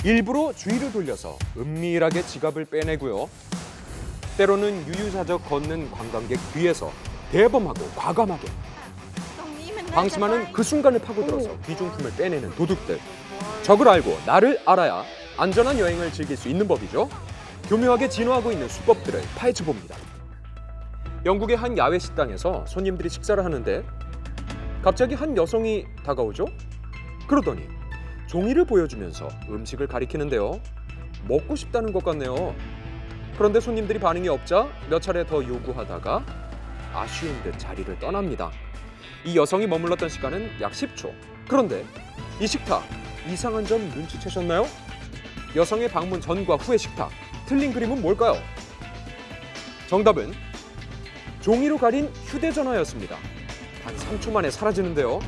일부러 주의를 돌려서 은밀하게 지갑을 빼내고요. 때로는 유유자적 걷는 관광객 뒤에서 대범하고 과감하게 방심하는 그 순간을 파고들어서 귀중품을 빼내는 도둑들. 적을 알고 나를 알아야 안전한 여행을 즐길 수 있는 법이죠. 교묘하게 진화하고 있는 수법들을 파헤쳐봅니다. 영국의 한 야외 식당에서 손님들이 식사를 하는데 갑자기 한 여성이 다가오죠. 그러더니 종이를 보여주면서 음식을 가리키는데요. 먹고 싶다는 것 같네요. 그런데 손님들이 반응이 없자 몇 차례 더 요구하다가 아쉬운 듯 자리를 떠납니다. 이 여성이 머물렀던 시간은 약 10초. 그런데 이 식탁, 이상한 점 눈치채셨나요? 여성의 방문 전과 후의 식탁, 틀린 그림은 뭘까요? 정답은 종이로 가린 휴대전화였습니다. 단 3초 만에 사라지는데요.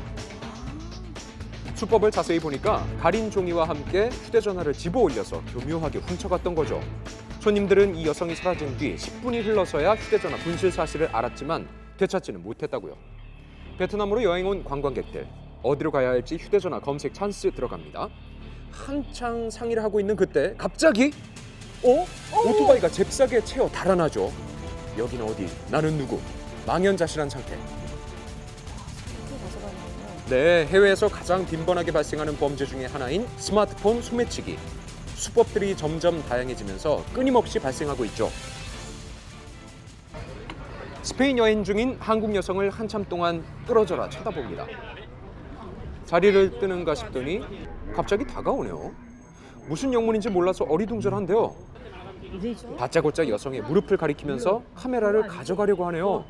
수법을 자세히 보니까 가린 종이와 함께 휴대전화를 집어 올려서 교묘하게 훔쳐갔던 거죠. 손님들은 이 여성이 사라진 뒤 10분이 흘러서야 휴대전화 분실 사실을 알았지만 되찾지는 못했다고요. 베트남으로 여행 온 관광객들, 어디로 가야 할지 휴대전화 검색 찬스 들어갑니다. 한창 상의를 하고 있는 그때 갑자기 오토바이가 잽싸게 채워 달아나죠. 여기는 어디? 나는 누구? 망연자실한 상태. 네, 해외에서 가장 빈번하게 발생하는 범죄 중에 하나인 스마트폰 소매치기. 수법들이 점점 다양해지면서 끊임없이 발생하고 있죠. 스페인 여행 중인 한국 여성을 한참 동안 끌어져라 쳐다봅니다. 자리를 뜨는가 싶더니 갑자기 다가오네요. 무슨 영문인지 몰라서 어리둥절한데요. 다짜고짜 여성의 무릎을 가리키면서 카메라를 가져가려고 하네요.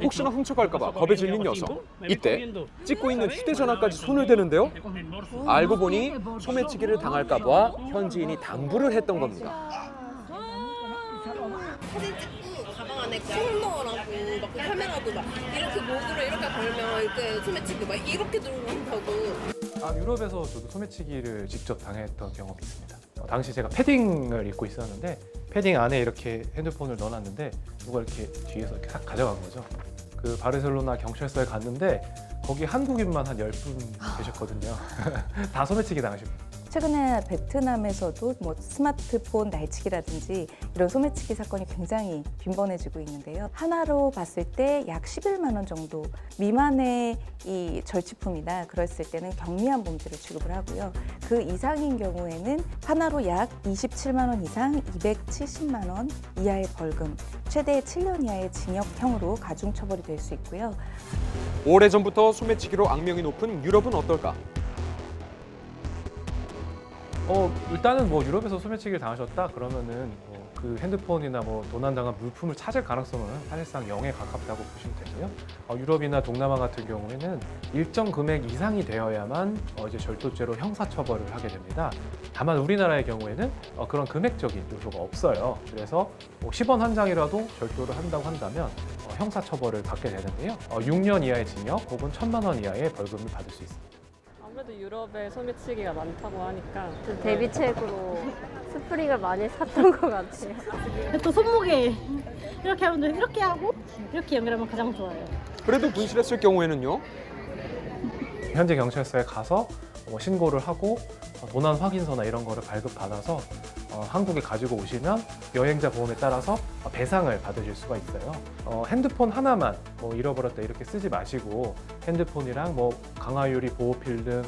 혹시나 훔쳐갈까 봐 겁에 질린 여성. 이때 찍고 있는 휴대전화까지 손을 대는데요. 알고 보니 소매치기를 당할까 봐 현지인이 당부를 했던 겁니다. 사진 찍고 가방 안에 총 넣으라고 막 그 카메라도 막 이렇게 목으로 이렇게 걸면 이렇게 소매치기 막 이렇게 들고 간다고. 유럽에서 저도 소매치기를 직접 당했던 경험이 있습니다. 당시 제가 패딩을 입고 있었는데 패딩 안에 이렇게 핸드폰을 넣어놨는데 누가 이렇게 뒤에서 이렇게 싹 가져간 거죠. 그 바르셀로나 경찰서에 갔는데 거기 한국인만 한 10분 계셨거든요. 다 소매치기 당하셨고. 최근에 베트남에서도 뭐 스마트폰 날치기라든지 이런 소매치기 사건이 굉장히 빈번해지고 있는데요. 하나로 봤을 때 약 11만 원 정도 미만의 이 절취품이나 그랬을 때는 경미한 범죄를 취급을 하고요. 그 이상인 경우에는 하나로 약 27만 원 이상 270만 원 이하의 벌금, 최대 7년 이하의 징역형으로 가중 처벌이 될 수 있고요. 오래전부터 소매치기로 악명이 높은 유럽은 어떨까? 일단은 뭐 유럽에서 소매치기를 당하셨다 그러면은 그 핸드폰이나 뭐 도난당한 물품을 찾을 가능성은 사실상 0에 가깝다고 보시면 되고요. 유럽이나 동남아 같은 경우에는 일정 금액 이상이 되어야만 이제 절도죄로 형사처벌을 하게 됩니다. 다만 우리나라의 경우에는 그런 금액적인 요소가 없어요. 그래서 10원 한 장이라도 절도를 한다고 한다면 형사처벌을 받게 되는데요. 6년 이하의 징역 혹은 1,000만 원 이하의 벌금을 받을 수 있습니다. 아무래도 유럽에 소매치기가 많다고 하니까 데뷔책으로 스프링을 많이 샀던 것 같아요. 또 손목에 이렇게 하면 이렇게 하고 이렇게 연결하면 가장 좋아요. 그래도 분실했을 경우에는요? 현재 경찰서에 가서 신고를 하고 도난 확인서나 이런 거를 발급받아서 한국에 가지고 오시면 여행자 보험에 따라서 배상을 받으실 수가 있어요. 핸드폰 하나만 잃어버렸다 이렇게 쓰지 마시고 핸드폰이랑 강화유리 보호필름,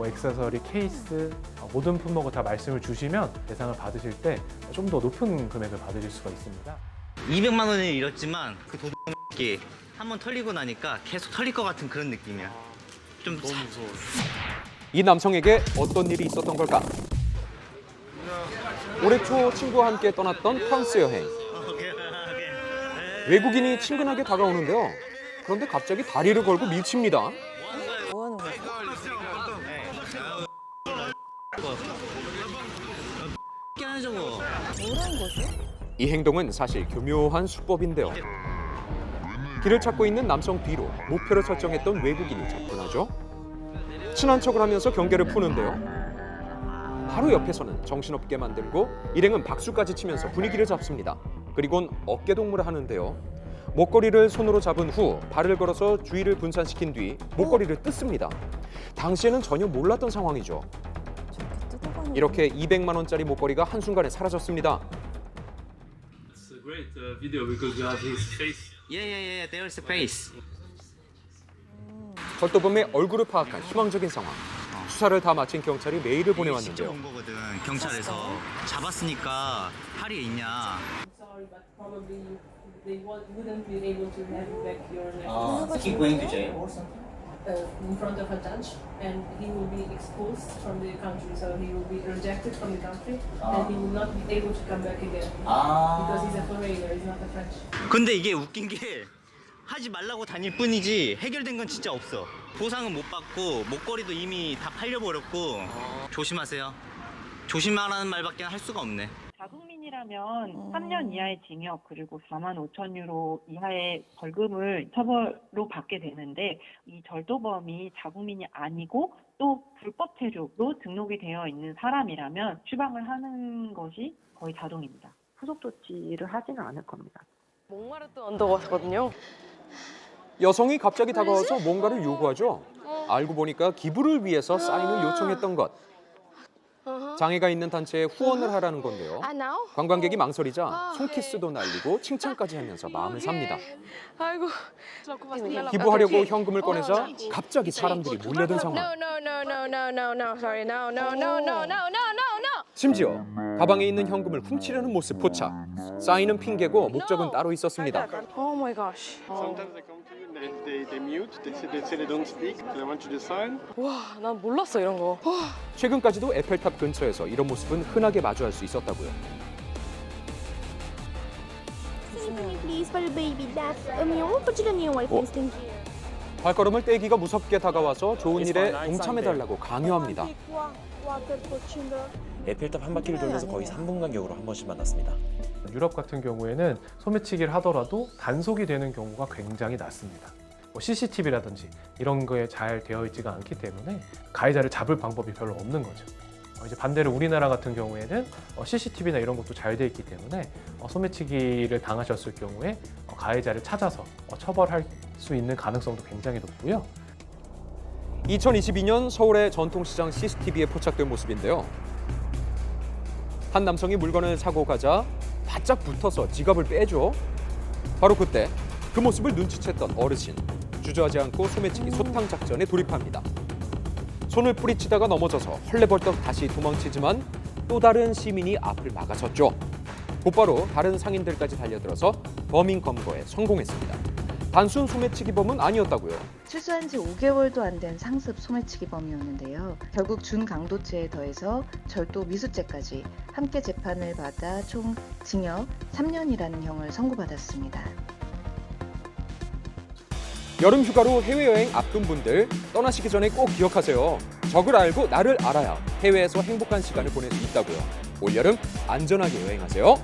액세서리, 케이스 모든 품목을 다 말씀을 주시면 배상을 받으실 때 좀 더 높은 금액을 받으실 수가 있습니다. 200만 원을 잃었지만 그 도둑이 한번 털리고 나니까 계속 털릴 것 같은 그런 느낌이야. 좀 너무 무서워. 이 남성에게 어떤 일이 있었던 걸까? 올해 초 친구와 함께 떠났던 프랑스 여행. 외국인이 친근하게 다가오는데요. 그런데 갑자기 다리를 걸고 밀칩니다. 뭐 하는 거죠? 뭐라는 거죠? 이 행동은 사실 교묘한 수법인데요. 길을 찾고 있는 남성 뒤로 목표를 설정했던 외국인이 접근하죠. 친한 척을 하면서 경계를 푸는데요. 바로 옆에서는 정신없게 만들고 일행은 박수까지 치면서 분위기를 잡습니다. 그리고는 어깨동무를 하는데요. 목걸이를 손으로 잡은 후 발을 걸어서 주의를 분산시킨 뒤 목걸이를 뜯습니다. 당시에는 전혀 몰랐던 상황이죠. 저렇게 뜯어가는 이렇게 200만 원짜리 목걸이가 한순간에 사라졌습니다. It's a great video because you have his face. Yeah, there's a face. 절도범의 얼굴을 파악한 희망적인 상황. 수사를 다 마친 경찰이 메일을 직접 보내왔는데요. 온 거거든. 경찰에서 잡았으니까 할이 있냐. Sorry, but probably they wouldn't be able to have back your Keep going to jail. in front of a judge, and he will be exposed from the country, so he will be rejected from the country, and he will not be able to come back again because he's a foreigner, he's not a French. 근데 이게 웃긴 게 하지 말라고 다닐 뿐이지 해결된 건 진짜 없어. 보상은 못 받고 목걸이도 이미 다 팔려버렸고. 조심하세요. 조심하라는 말밖에 할 수가 없네. 자국민이라면 3년 이하의 징역 그리고 4만 5천 유로 이하의 벌금을 처벌로 받게 되는데 이 절도범이 자국민이 아니고 또 불법 체류로 등록이 되어 있는 사람이라면 추방을 하는 것이 거의 자동입니다. 후속 조치를 하지는 않을 겁니다. 목마르트 언더거든요. 여성이 갑자기 다가와서 뭔가를 요구하죠. 알고 보니까 기부를 위해서 사인을 요청했던 것. 장애가 있는 단체에 후원을 하라는 건데요. 관광객이 망설이자 손키스도 날리고 칭찬까지 하면서 마음을 삽니다. 아이고. 기부하려고 현금을 꺼내자 갑자기 사람들이 몰려든 상황. 심지어 가방에 있는 현금을 훔치려는 모습 포착. 사인은 핑계고 목적은 따로 있었습니다. Oh my gosh. Sometimes they come to you and they mute. They say they don't speak. They want you to sign. 와, 난 몰랐어 이런 거. 최근까지도 에펠탑 근처에서 이런 모습은 흔하게 마주할 수 있었다고요. Please for the baby. That's put it in your wife. Thank you. 발걸음을 떼기가 무섭게 다가와서 좋은 일에 동참해달라고 강요합니다. 에펠탑 한 바퀴를 돌면서 거의 3분 간격으로 한 번씩 만났습니다. 유럽 같은 경우에는 소매치기를 하더라도 단속이 되는 경우가 굉장히 낮습니다. CCTV라든지 이런 거에 잘 되어 있지가 않기 때문에 가해자를 잡을 방법이 별로 없는 거죠. 이제 반대로 우리나라 같은 경우에는 CCTV나 이런 것도 잘 돼 있기 때문에 소매치기를 당하셨을 경우에 가해자를 찾아서 처벌할 수 있는 가능성도 굉장히 높고요. 2022년 서울의 전통시장 CCTV에 포착된 모습인데요. 한 남성이 물건을 사고 가자 바짝 붙어서 지갑을 빼죠. 바로 그때 그 모습을 눈치챘던 어르신. 주저하지 않고 소매치기 소탕 작전에 돌입합니다. 손을 뿌리치다가 넘어져서 헐레벌떡 다시 도망치지만 또 다른 시민이 앞을 막아섰죠. 곧바로 다른 상인들까지 달려들어서 범인 검거에 성공했습니다. 단순 소매치기범은 아니었다고요. 출소한 지 5개월도 안 된 상습 소매치기범이었는데요. 결국 준강도죄에 더해서 절도 미수죄까지 함께 재판을 받아 총 징역 3년이라는 형을 선고받았습니다. 여름 휴가로 해외여행 앞둔 분들 떠나시기 전에 꼭 기억하세요. 적을 알고 나를 알아야 해외에서 행복한 시간을 보낼 수 있다고요. 올여름 안전하게 여행하세요.